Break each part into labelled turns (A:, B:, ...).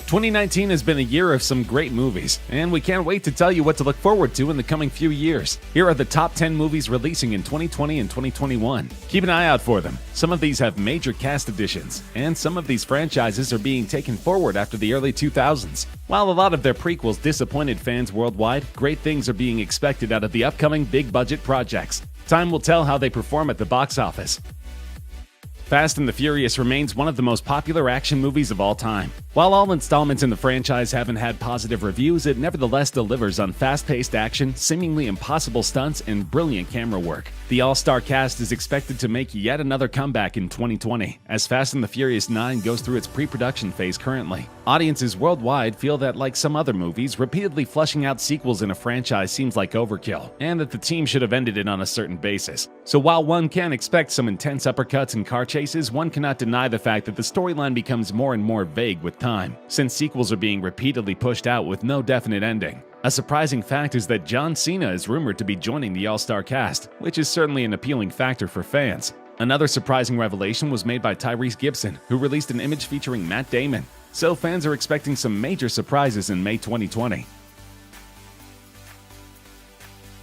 A: 2019 has been a year of some great movies, and we can't wait to tell you what to look forward to in the coming few years. Here are the top 10 movies releasing in 2020 and 2021. Keep an eye out for them. Some of these have major cast additions, and some of these franchises are being taken forward after the early 2000s. While a lot of their prequels disappointed fans worldwide, great things are being expected out of the upcoming big-budget projects. Time will tell how they perform at the box office. Fast and the Furious remains one of the most popular action movies of all time. While all installments in the franchise haven't had positive reviews, it nevertheless delivers on fast-paced action, seemingly impossible stunts, and brilliant camera work. The all-star cast is expected to make yet another comeback in 2020, as Fast and the Furious 9 goes through its pre-production phase currently. Audiences worldwide feel that, like some other movies, repeatedly flushing out sequels in a franchise seems like overkill, and that the team should have ended it on a certain basis. So while one can expect some intense uppercuts and car chases, one cannot deny the fact that the storyline becomes more and more vague with time, since sequels are being repeatedly pushed out with no definite ending. A surprising fact is that John Cena is rumored to be joining the all-star cast, which is certainly an appealing factor for fans. Another surprising revelation was made by Tyrese Gibson, who released an image featuring Matt Damon. So fans are expecting some major surprises in May 2020.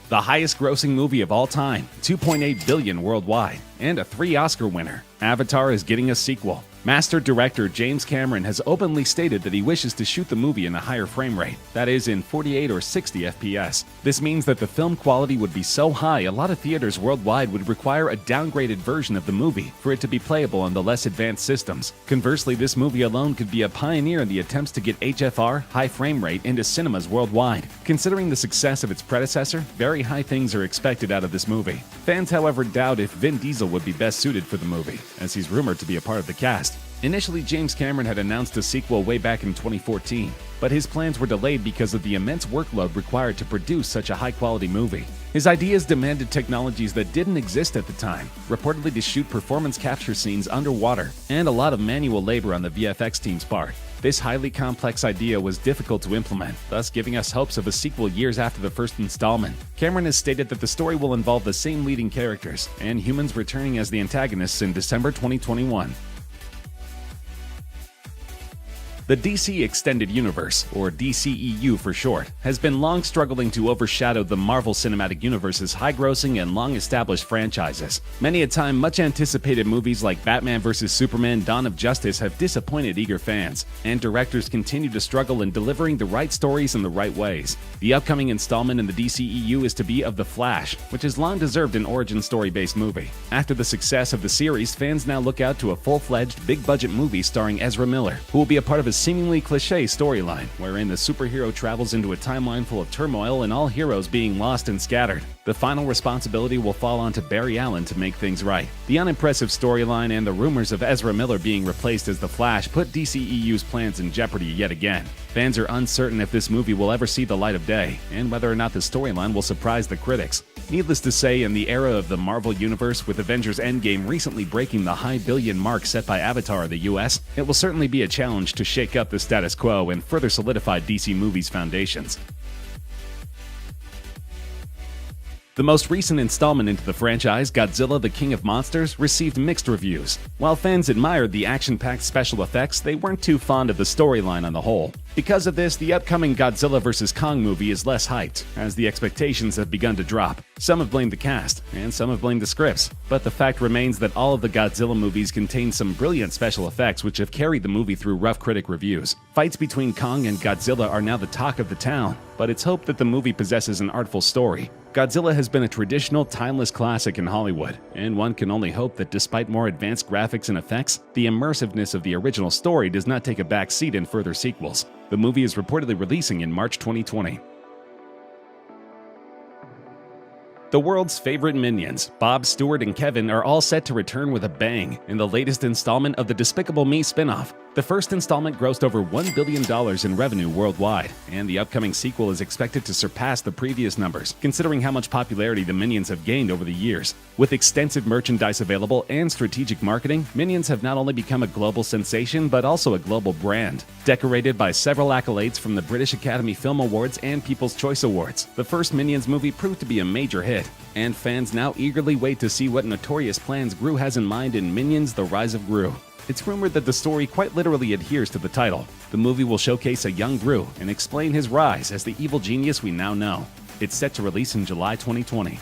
A: The highest-grossing movie of all time, $2.8 billion worldwide, and a 3 Oscar winner, Avatar is getting a sequel. Master director James Cameron has openly stated that he wishes to shoot the movie in a higher frame rate, that is, in 48 or 60 FPS. This means that the film quality would be so high a lot of theaters worldwide would require a downgraded version of the movie for it to be playable on the less advanced systems. Conversely, this movie alone could be a pioneer in the attempts to get HFR, high frame rate, into cinemas worldwide. Considering the success of its predecessor, very high things are expected out of this movie. Fans, however, doubt if Vin Diesel would be best suited for the movie, as he's rumored to be a part of the cast. Initially, James Cameron had announced a sequel way back in 2014, but his plans were delayed because of the immense workload required to produce such a high-quality movie. His ideas demanded technologies that didn't exist at the time, reportedly to shoot performance capture scenes underwater, and a lot of manual labor on the VFX team's part. This highly complex idea was difficult to implement, thus giving us hopes of a sequel years after the first installment. Cameron has stated that the story will involve the same leading characters, and humans returning as the antagonists in December 2021. The DC Extended Universe, or DCEU for short, has been long struggling to overshadow the Marvel Cinematic Universe's high-grossing and long-established franchises. Many a time, much-anticipated movies like Batman vs. Superman: Dawn of Justice have disappointed eager fans, and directors continue to struggle in delivering the right stories in the right ways. The upcoming installment in the DCEU is to be of The Flash, which has long deserved an origin story-based movie. After the success of the series, fans now look out to a full-fledged, big-budget movie starring Ezra Miller, who will be a part of a seemingly cliché storyline, wherein the superhero travels into a timeline full of turmoil and all heroes being lost and scattered. The final responsibility will fall onto Barry Allen to make things right. The unimpressive storyline and the rumors of Ezra Miller being replaced as the Flash put DCEU's plans in jeopardy yet again. Fans are uncertain if this movie will ever see the light of day, and whether or not the storyline will surprise the critics. Needless to say, in the era of the Marvel Universe, with Avengers Endgame recently breaking the high billion mark set by Avatar in the US, it will certainly be a challenge to shake up the status quo and further solidify DC Movies' foundations. The most recent installment into the franchise, Godzilla the King of Monsters, received mixed reviews. While fans admired the action-packed special effects, they weren't too fond of the storyline on the whole. Because of this, the upcoming Godzilla vs. Kong movie is less hyped, as the expectations have begun to drop. Some have blamed the cast, and some have blamed the scripts, but the fact remains that all of the Godzilla movies contain some brilliant special effects which have carried the movie through rough critic reviews. Fights between Kong and Godzilla are now the talk of the town, but it's hoped that the movie possesses an artful story. Godzilla has been a traditional, timeless classic in Hollywood, and one can only hope that despite more advanced graphics and effects, the immersiveness of the original story does not take a back seat in further sequels. The movie is reportedly releasing in March 2020. The world's favorite Minions, Bob, Stuart, and Kevin, are all set to return with a bang in the latest installment of the Despicable Me spin-off. The first installment grossed over $1 billion in revenue worldwide, and the upcoming sequel is expected to surpass the previous numbers, considering how much popularity the Minions have gained over the years. With extensive merchandise available and strategic marketing, Minions have not only become a global sensation, but also a global brand. Decorated by several accolades from the British Academy Film Awards and People's Choice Awards, the first Minions movie proved to be a major hit, and fans now eagerly wait to see what notorious plans Gru has in mind in Minions: The Rise of Gru. It's rumored that the story quite literally adheres to the title. The movie will showcase a young Gru and explain his rise as the evil genius we now know. It's set to release in July 2020.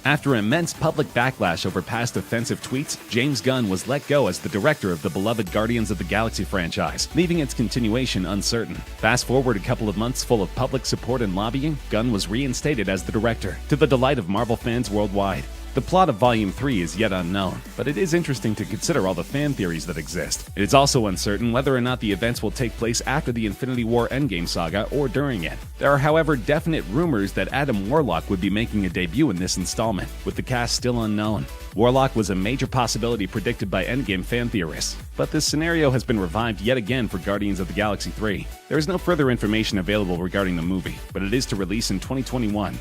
A: After immense public backlash over past offensive tweets, James Gunn was let go as the director of the beloved Guardians of the Galaxy franchise, leaving its continuation uncertain. Fast forward a couple of months full of public support and lobbying, Gunn was reinstated as the director, to the delight of Marvel fans worldwide. The plot of Volume 3 is yet unknown, but it is interesting to consider all the fan theories that exist. It is also uncertain whether or not the events will take place after the Infinity War Endgame saga or during it. There are, however, definite rumors that Adam Warlock would be making a debut in this installment, with the cast still unknown. Warlock was a major possibility predicted by Endgame fan theorists, but this scenario has been revived yet again for Guardians of the Galaxy 3. There is no further information available regarding the movie, but it is to release in 2021.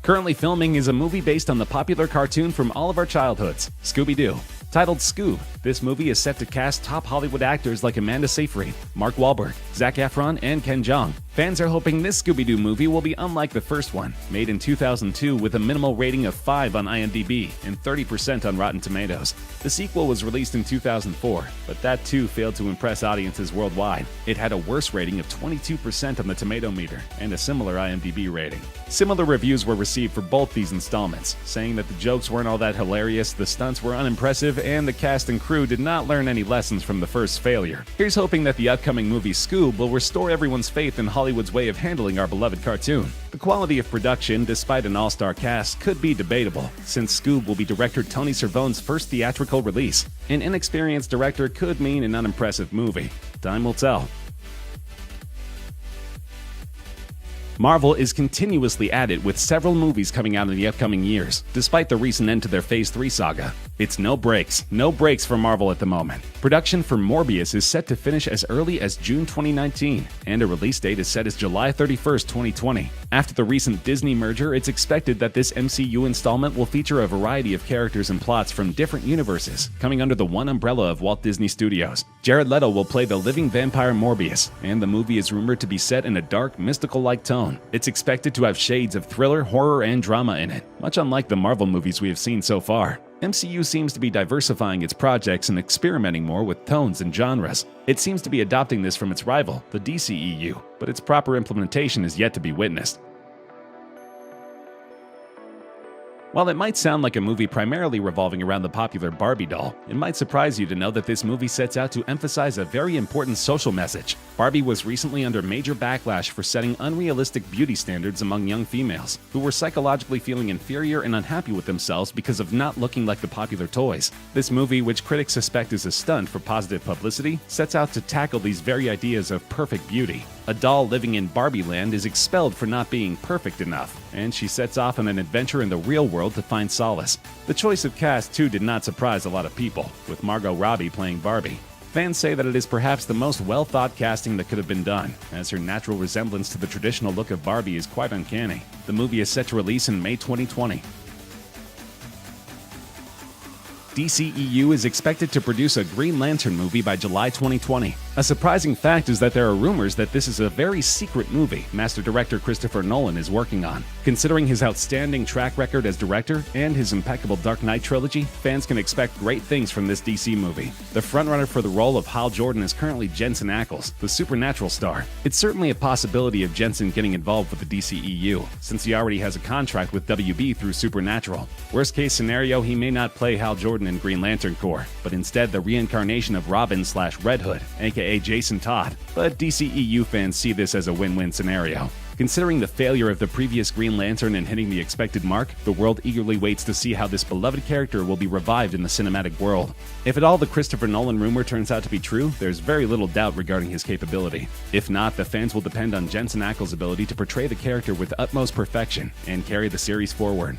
A: Currently filming is a movie based on the popular cartoon from all of our childhoods, Scooby-Doo. Titled Scoob, this movie is set to cast top Hollywood actors like Amanda Seyfried, Mark Wahlberg, Zac Efron, and Ken Jeong. Fans are hoping this Scooby-Doo movie will be unlike the first one, made in 2002 with a minimal rating of 5 on IMDb and 30% on Rotten Tomatoes. The sequel was released in 2004, but that too failed to impress audiences worldwide. It had a worse rating of 22% on the Tomato Meter and a similar IMDb rating. Similar reviews were received for both these installments, saying that the jokes weren't all that hilarious, the stunts were unimpressive, and the cast and crew did not learn any lessons from the first failure. Here's hoping that the upcoming movie Scoob will restore everyone's faith in Hollywood's way of handling our beloved cartoon. The quality of production, despite an all-star cast, could be debatable, since Scoob will be director Tony Cervone's first theatrical release. An inexperienced director could mean an unimpressive movie. Time will tell. Marvel is continuously at it with several movies coming out in the upcoming years, despite the recent end to their Phase 3 saga. It's no breaks for Marvel at the moment. Production for Morbius is set to finish as early as June 2019, and a release date is set as July 31st, 2020. After the recent Disney merger, it's expected that this MCU installment will feature a variety of characters and plots from different universes, coming under the one umbrella of Walt Disney Studios. Jared Leto will play the living vampire Morbius, and the movie is rumored to be set in a dark, mystical-like tone. It's expected to have shades of thriller, horror, and drama in it, much unlike the Marvel movies we have seen so far. MCU seems to be diversifying its projects and experimenting more with tones and genres. It seems to be adopting this from its rival, the DCEU, but its proper implementation is yet to be witnessed. While it might sound like a movie primarily revolving around the popular Barbie doll, it might surprise you to know that this movie sets out to emphasize a very important social message. Barbie was recently under major backlash for setting unrealistic beauty standards among young females, who were psychologically feeling inferior and unhappy with themselves because of not looking like the popular toys. This movie, which critics suspect is a stunt for positive publicity, sets out to tackle these very ideas of perfect beauty. A doll living in Barbie Land is expelled for not being perfect enough, and she sets off on an adventure in the real world to find solace. The choice of cast, too, did not surprise a lot of people, with Margot Robbie playing Barbie. Fans say that it is perhaps the most well-thought casting that could have been done, as her natural resemblance to the traditional look of Barbie is quite uncanny. The movie is set to release in May 2020. DCEU is expected to produce a Green Lantern movie by July 2020. A surprising fact is that there are rumors that this is a very secret movie Master Director Christopher Nolan is working on. Considering his outstanding track record as director and his impeccable Dark Knight trilogy, fans can expect great things from this DC movie. The frontrunner for the role of Hal Jordan is currently Jensen Ackles, the Supernatural star. It's certainly a possibility of Jensen getting involved with the DCEU, since he already has a contract with WB through Supernatural. Worst case scenario, he may not play Hal Jordan in Green Lantern Corps, but instead the reincarnation of Robin/Red Hood, aka Jason Todd. But DCEU fans see this as a win-win scenario. Considering the failure of the previous Green Lantern in hitting the expected mark, the world eagerly waits to see how this beloved character will be revived in the cinematic world. If at all the Christopher Nolan rumor turns out to be true, there's very little doubt regarding his capability. If not, the fans will depend on Jensen Ackles' ability to portray the character with utmost perfection and carry the series forward.